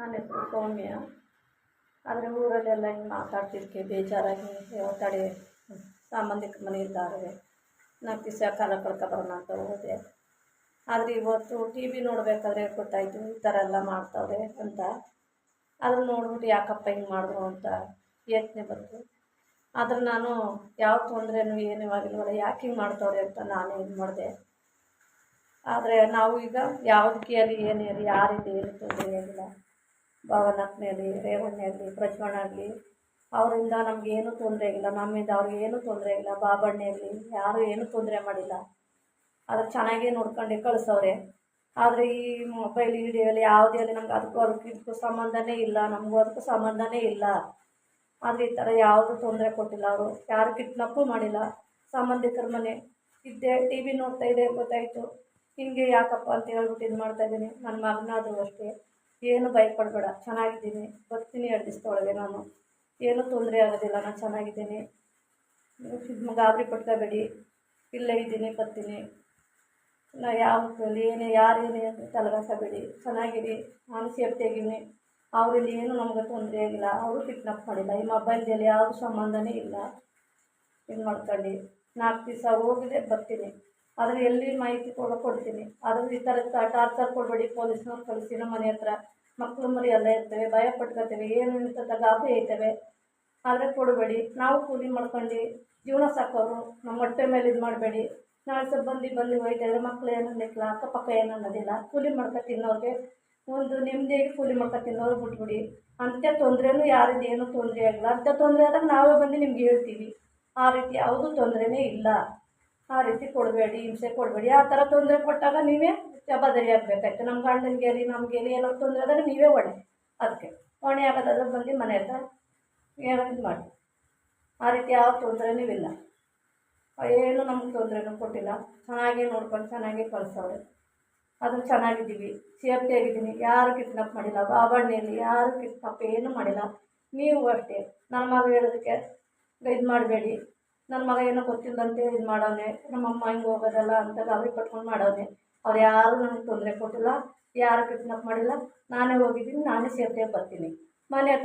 ನನ್ನ ಹೆಸರು ಸೌಮ್ಯ. ಆದರೆ ಊರಲ್ಲೆಲ್ಲ ಹಿಂಗೆ ಮಾತಾಡ್ತಿದ್ದಕ್ಕೆ ಬೇಜಾರಾಗಿ ತಡೆ ಸಂಬಂಧಿಕರ ಮನೆ ಇದ್ದಾರೆ, 4 ದಿವಸ ಕಾಲ ಕಳ್ಕೊಬರೋಣ ಅಂತ ಹೋದೆ. ಆದರೆ ಇವತ್ತು ಟಿ ವಿ ನೋಡಬೇಕಾದ್ರೆ ಗೊತ್ತಾಯಿತು ಈ ಥರ ಎಲ್ಲ ಮಾಡ್ತಾವ್ರೆ ಅಂತ. ಅದನ್ನು ನೋಡ್ಬಿಟ್ಟು ಯಾಕಪ್ಪ ಹಿಂಗೆ ಮಾಡಿದ್ರು ಅಂತ ಯೋಚನೆ ಬಂತು. ಆದರೆ ನಾನು ಯಾವ ತೊಂದರೆನೂ ಏನೂ ಆಗಿಲ್ವಲ್ಲ, ಯಾಕೆ ಹಿಂಗೆ ಮಾಡ್ತಾವ್ರೆ ಅಂತ ನಾನು ಇದು ಮಾಡಿದೆ. ಆದರೆ ನಾವು ಈಗ ಯಾವುದಕ್ಕೆ ಅಲ್ಲಿ ಏನೇ ಆಗಲಿ ಯಾರಿಂದ ಏನು ತೊಂದರೆ ಆಗಿಲ್ಲ. ಭವನಕ್ಕನೇ ಆಗಲಿ, ರೇವಣ್ಣ ಆಗಲಿ, ಪ್ರಜ್ವಣ್ಣ ಆಗಲಿ, ಅವರಿಂದ ನಮಗೇನು ತೊಂದರೆ ಆಗಿಲ್ಲ, ನಮ್ಮಿಂದ ಅವ್ರಿಗೇನು ತೊಂದರೆ ಆಗಿಲ್ಲ. ಬಾಬಣ್ಣ ಆಗಲಿ ಯಾರೂ ಏನೂ ತೊಂದರೆ ಮಾಡಿಲ್ಲ. ಅದು ಚೆನ್ನಾಗೇ ನೋಡ್ಕೊಂಡು ಕಳಿಸವ್ರೆ. ಆದರೆ ಈ ಮೊಬೈಲ್ ವಿಡಿಯೋಲಿ ಯಾವುದೇ ಆಗಲಿ ನಮ್ಗೆ ಅದಕ್ಕೂ ಸಂಬಂಧನೇ ಇಲ್ಲ, ನಮಗೂ ಅದಕ್ಕೂ ಸಂಬಂಧನೇ ಇಲ್ಲ. ಆದರೆ ಈ ಥರ ಯಾವುದೂ ತೊಂದರೆ ಕೊಟ್ಟಿಲ್ಲ. ಅವರು ಯಾರು ಕಿಡ್ನಾಪು ಮಾಡಿಲ್ಲ. ಸಂಬಂಧಿಕರ ಮನೆ ಇದ್ದೆ, ಟಿ ವಿ ನೋಡ್ತಾ ಇದೆ, ಗೊತ್ತಾಯಿತು ಹಿಂಗೆ ಯಾಕಪ್ಪ ಅಂತ ಹೇಳ್ಬಿಟ್ಟು ಇದು ಮಾಡ್ತಾಯಿದ್ದೀನಿ. ನನ್ನ ಮಗನಾದರೂ ಅಷ್ಟೇ, ಏನು ಭಯಪಡಬೇಡ, ಚೆನ್ನಾಗಿದ್ದೀನಿ, ಬರ್ತೀನಿ 2 ದಿವಸದೊಳಗೆ, ನಾನು ಏನೂ ತೊಂದರೆ ಆಗೋದಿಲ್ಲ, ನಾನು ಚೆನ್ನಾಗಿದ್ದೀನಿ, ಗಾಬರಿ ಪಟ್ಕೋಬೇಡಿ, ಇಲ್ಲೇ ಇದ್ದೀನಿ, ಬರ್ತೀನಿ, ನಾ ಯಾವ ಏನೇ ಯಾರೇನೇ ಅಂತ ತಲೆಗಾಸಬೇಡಿ, ಚೆನ್ನಾಗಿರಿ, ನಾನು ಸೇಫ್ಟಿಯಾಗಿದ್ದೀನಿ. ಅವರಿಂದ ಏನು ನಮಗೆ ತೊಂದರೆ ಆಗಿಲ್ಲ, ಅವರು ಕಿಡ್ನಾಪ್ ಮಾಡಿಲ್ಲ. ಈ ಮೊಬೈಲ್ದಲ್ಲಿ ಯಾವುದು ಸಂಬಂಧನೇ ಇಲ್ಲ. ಇದು ಮಾಡ್ಕೊಂಡು 4 ದಿವಸ ಹೋಗಿದೆ, ಬರ್ತೀನಿ, ಆದರೆ ಎಲ್ಲಿ ಮಾಹಿತಿ ಕೊಡ್ತೀನಿ. ಆದರೆ ಈ ಥರ ಟಾರ್ಚರ್ ಕೊಡಬೇಡಿ, ಪೊಲೀಸ್ನವ್ರು ಕಳಿಸಿ ನಮ್ಮ ಮನೆ ಹತ್ರ ಮಕ್ಕಳು ಮರಿ ಎಲ್ಲ ಇರ್ತವೆ, ಭಯ ಪಟ್ಕೋತೇವೆ, ಏನು ಇಂಥದ್ದು ಗಾಬರಿ ಐತವೆ. ಆದರೆ ಕೊಡಬೇಡಿ. ನಾವು ಕೂಲಿ ಮಾಡ್ಕೊಂಡು ಜೀವನ ಸಾಕೋರು, ನಮ್ಮ ಹೊಟ್ಟೆ ಮೇಲೆ ಇದು ಮಾಡಬೇಡಿ. ನಾಳೆ ಸ್ವಲ್ಪ ಬಂದು ಹೋಯ್ತಾಯಿದ್ರೆ ಮಕ್ಕಳು ಏನು ಅನ್ನಿಲ್ಲ, ಅಕ್ಕಪಕ್ಕ ಏನು ಅನ್ನೋದಿಲ್ಲ. ಕೂಲಿ ಮಾಡ್ಕೊ ತಿನ್ನೋರಿಗೆ ಒಂದು ನೆಮ್ಮದಿಯಾಗಿ ಕೂಲಿ ಮಾಡ್ಕೊ ತಿನ್ನೋರು ಬಿಟ್ಬಿಡಿ. ಅಂಥ ತೊಂದರೆನೂ ಯಾರಿಂದ ಏನೂ ತೊಂದರೆ ಆಗಿಲ್ಲ. ಅಂಥ ತೊಂದರೆ ಆದಾಗ ನಾವೇ ಬಂದು ನಿಮ್ಗೆ ಹೇಳ್ತೀವಿ. ಆ ರೀತಿ ಯಾವುದೂ ತೊಂದರೆನೇ ಇಲ್ಲ. ಆ ರೀತಿ ಕೊಡಬೇಡಿ, ಹಿಂಸೆ ಕೊಡಬೇಡಿ. ಆ ಥರ ತೊಂದರೆ ಕೊಟ್ಟಾಗ ನೀವೇ ಜವಾಬ್ದಾರಿ ಆಗಬೇಕಾಯ್ತು. ನಮ್ಮ ಗಂಡನಿಗೆ ಆಗಲಿ ನಮಗೇಲಿ ಏನೋ ತೊಂದರೆ ಆದಾಗ ನೀವೇ ಹೊಣೆ. ಅದಕ್ಕೆ ಹೊಣೆ ಆಗೋದಾದ್ರೆ ಬಂದು ಮನೆ ಹತ್ರ ಏನೋ ಇದು ಮಾಡಿ. ಆ ರೀತಿ ಯಾವ ತೊಂದರೆನೂ ಇಲ್ಲ. ಏನು ನಮ್ಗೆ ತೊಂದರೆನೂ ಕೊಟ್ಟಿಲ್ಲ. ಚೆನ್ನಾಗೇ ನೋಡ್ಕೊಂಡು ಚೆನ್ನಾಗೇ ಕಳಿಸೋರು. ಅದು ಚೆನ್ನಾಗಿದ್ದೀವಿ, ಸೇಫ್ಟಿಯಾಗಿದ್ದೀನಿ, ಯಾರು ಕಿಡ್ನಾಪ್ ಮಾಡಿಲ್ಲ. ಬಾಬಣ್ಣಲ್ಲಿ ಯಾರು ಕಿಡ್ನಾಪ್ ಏನೂ ಮಾಡಿಲ್ಲ. ನೀವು ಅಷ್ಟೇ ನನ್ನ ಮಗ ಹೇಳೋದಕ್ಕೆ ಇದು ಮಾಡಬೇಡಿ. ನನ್ನ ಮಗ ಏನೋ ಗೊತ್ತಿಲ್ಲದಂತೆ ಇದು ಮಾಡೋನೆ, ನಮ್ಮಮ್ಮ ಹಿಂಗೆ ಹೋಗೋದಲ್ಲ ಅಂತ ಗಾಬರಿ ಪಟ್ಕೊಂಡು ಮಾಡೋನೆ. ಅವ್ರು ಯಾರೂ ನನಗೆ ತೊಂದರೆ ಕೊಟ್ಟಿಲ್ಲ, ಯಾರು ಕಿಡ್ನಾಪ್ ಮಾಡಿಲ್ಲ. ನಾನೇ ಹೋಗಿದ್ದೀನಿ, ನಾನೇ ಸೇಫ್ಟಿಯಾಗಿ ಬರ್ತೀನಿ. ಮನೆ ಹತ್ರ